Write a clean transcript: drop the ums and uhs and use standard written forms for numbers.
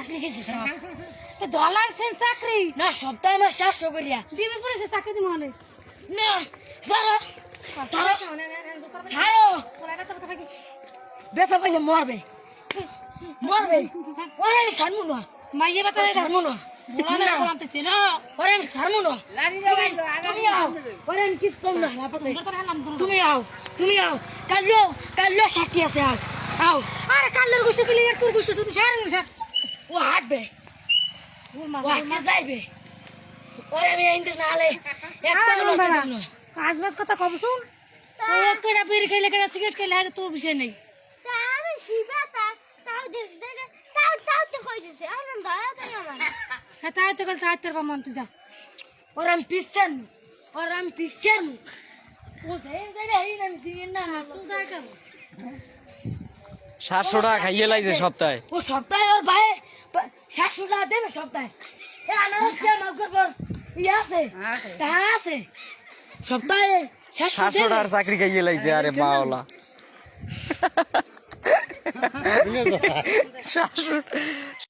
চাকরি গেছে সব তো ডলার সেন চাকরি না সপ্তাহে আমার 700 করিয়া দিবি পরে সে চাকরি দিব মানে না ধরো ধরো ছাড়ো বেতা পাইলে মরবে মরবে ওরে ছাড়মু না মাইয়ে বেতা ছাড়মু না বলা না বলতেছি না ওরে ছাড়মু না তুমি আও ওরে আমি কিস কম না তুমি আও কাল্লো সাক্ষী আছে আও আরে কাল্লোর গোষ্ঠ গেলে আর তোর গোষ্ঠ শুধু সার ও হাঁটবে ও হাঁটতে যাইবে ওরে আমি ইন্দে নালে একটা কাজ বাজ কথা কম শুন ও কেডা বিড়ি খাইলে কেডা সিগারেট খাইলে আর তোর বিষয় নেই আমি শিবাতা তাও দেখ তাও তো কই দিছে আনন্দ আয়া আমার হ্যাঁ তাই তো কাল তাই তোর মন তুই যা ওরে আমি পিছন ও যাই এই আমি দিন না না তুই যা কেন 700 টাকা খাইয়ে লাইছে সপ্তাহে ও সপ্তাহে ওর ভাই 700 টাকা দেবে সপ্তাহে এ আনারসে মাগর পর ই আছে তা আছে সপ্তাহে 700 টাকার চাকরি খাইয়ে লাইছে আরে বাওলা 700